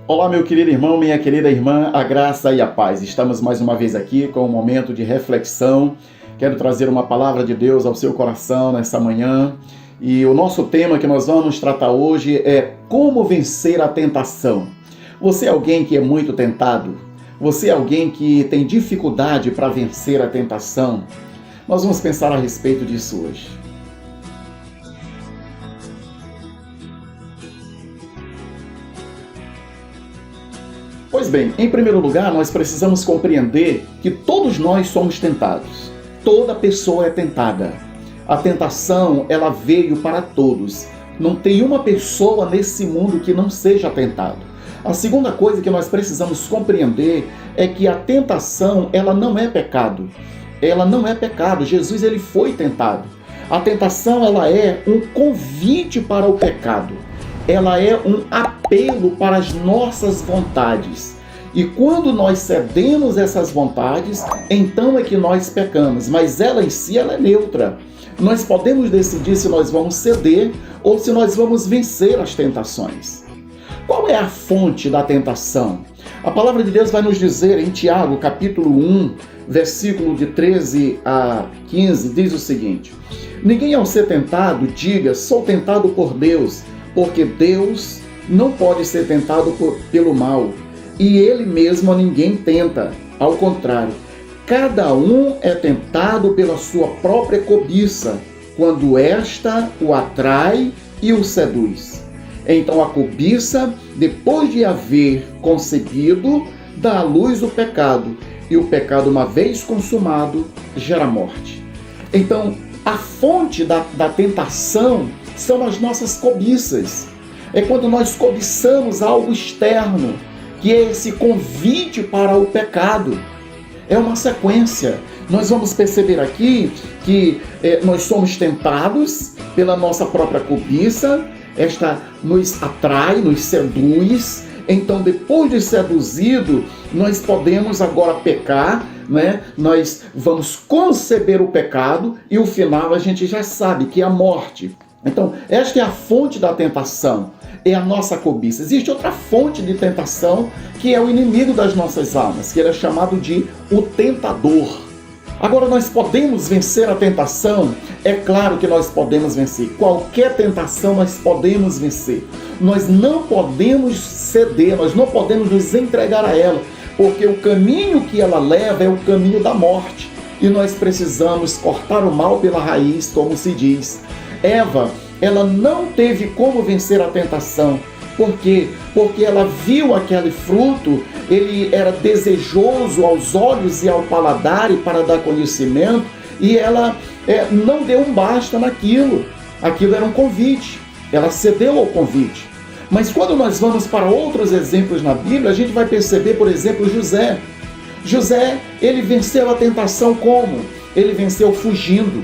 Olá, meu querido irmão, minha querida irmã, a graça e a paz. Estamos mais uma vez aqui com um momento de reflexão. Quero trazer uma palavra de Deus ao seu coração nessa manhã. E o nosso tema que nós vamos tratar hoje é como vencer a tentação. Você é alguém que é muito tentado? Você é alguém que tem dificuldade para vencer a tentação? Nós vamos pensar a respeito disso hoje. Pois bem, em primeiro lugar, nós precisamos compreender que todos nós somos tentados. Toda pessoa é tentada. A tentação, ela veio para todos. Não tem uma pessoa nesse mundo que não seja tentado. A segunda coisa que nós precisamos compreender é que a tentação, ela não é pecado. Ela não é pecado. Jesus, ele foi tentado. A tentação, ela é um convite para o pecado. Ela é um apelo para as nossas vontades. E quando nós cedemos essas vontades, então é que nós pecamos. Mas ela em si, ela é neutra. Nós podemos decidir se nós vamos ceder ou se nós vamos vencer as tentações. Qual é a fonte da tentação? A palavra de Deus vai nos dizer em Tiago, capítulo 1, versículo de 13 a 15, diz o seguinte: ninguém ao ser tentado diga, sou tentado por Deus, porque Deus não pode ser tentado pelo mal, e Ele mesmo a ninguém tenta. Ao contrário, cada um é tentado pela sua própria cobiça, quando esta o atrai e o seduz. Então a cobiça, depois de haver concebido, dá à luz o pecado, e o pecado, uma vez consumado, gera morte. Então, a fonte da tentação são as nossas cobiças. É quando nós cobiçamos algo externo, que é esse convite para o pecado. É uma sequência. Nós vamos perceber aqui que nós somos tentados pela nossa própria cobiça, esta nos atrai, nos seduz. Então, depois de seduzido, nós podemos agora pecar, né? Nós vamos conceber o pecado e o final a gente já sabe que é a morte. Então, esta é a fonte da tentação, é a nossa cobiça. Existe outra fonte de tentação, que é o inimigo das nossas almas, que ele é chamado de o tentador. Agora, nós podemos vencer a tentação? É claro que nós podemos vencer. Qualquer tentação nós podemos vencer. Nós não podemos ceder, nós não podemos nos entregar a ela, porque o caminho que ela leva é o caminho da morte. E nós precisamos cortar o mal pela raiz, como se diz. Eva, ela não teve como vencer a tentação. Por quê? Porque ela viu aquele fruto, ele era desejoso aos olhos e ao paladar e para dar conhecimento, e ela não deu um basta naquilo. Aquilo era um convite, ela cedeu ao convite. Mas quando nós vamos para outros exemplos na Bíblia, a gente vai perceber, por exemplo, José. José, ele venceu a tentação como? Ele venceu fugindo.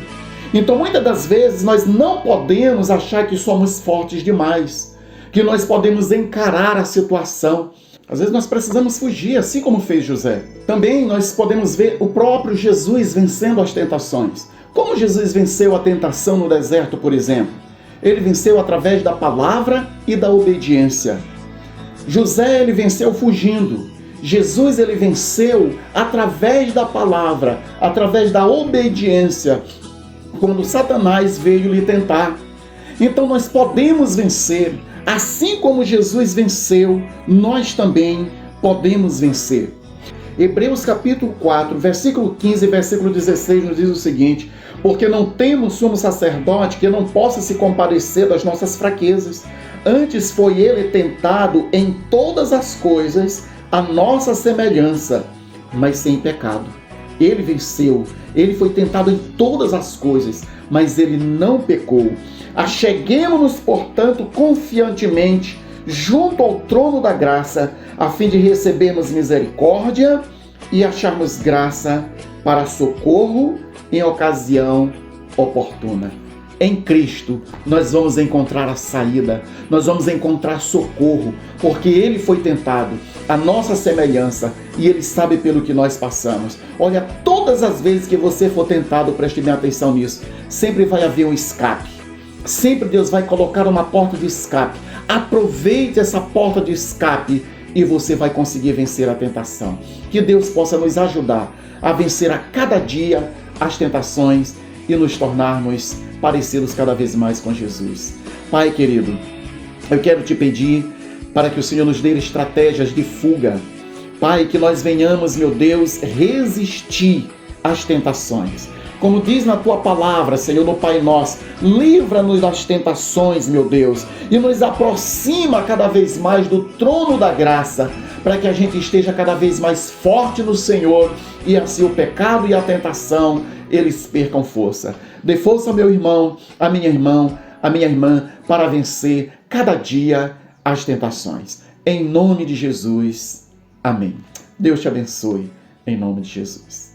Então, muitas das vezes, nós não podemos achar que somos fortes demais, que nós podemos encarar a situação. Às vezes nós precisamos fugir, assim como fez José. Também nós podemos ver o próprio Jesus vencendo as tentações. Como Jesus venceu a tentação no deserto, por exemplo? Ele venceu através da palavra e da obediência. José, ele venceu fugindo. Jesus, ele venceu através da palavra, através da obediência, quando Satanás veio lhe tentar. Então nós podemos vencer. Assim como Jesus venceu, nós também podemos vencer. Hebreus capítulo 4, versículo 15 e versículo 16 nos diz o seguinte: porque não temos sumo sacerdote que não possa se compadecer das nossas fraquezas. Antes foi ele tentado em todas as coisas, a nossa semelhança, mas sem pecado. Ele venceu, ele foi tentado em todas as coisas, mas ele não pecou. Acheguemo-nos, portanto, confiantemente junto ao trono da graça, a fim de recebermos misericórdia e acharmos graça para socorro em ocasião oportuna. Em Cristo, nós vamos encontrar a saída, nós vamos encontrar socorro, porque Ele foi tentado, a nossa semelhança, e Ele sabe pelo que nós passamos. Olha, todas as vezes que você for tentado, preste bem atenção nisso, sempre vai haver um escape. Sempre Deus vai colocar uma porta de escape. Aproveite essa porta de escape e você vai conseguir vencer a tentação. Que Deus possa nos ajudar a vencer a cada dia as tentações e nos tornarmos parecidos cada vez mais com Jesus. Pai querido, eu quero te pedir para que o Senhor nos dê estratégias de fuga. Pai, que nós venhamos, meu Deus, resistir às tentações. Como diz na tua palavra, Senhor, no Pai Nosso, livra-nos das tentações, meu Deus, e nos aproxima cada vez mais do trono da graça, para que a gente esteja cada vez mais forte no Senhor, e assim o pecado e a tentação, eles percam força. Dê força ao meu irmão, à minha irmã, para vencer cada dia as tentações. Em nome de Jesus, amém. Deus te abençoe, em nome de Jesus.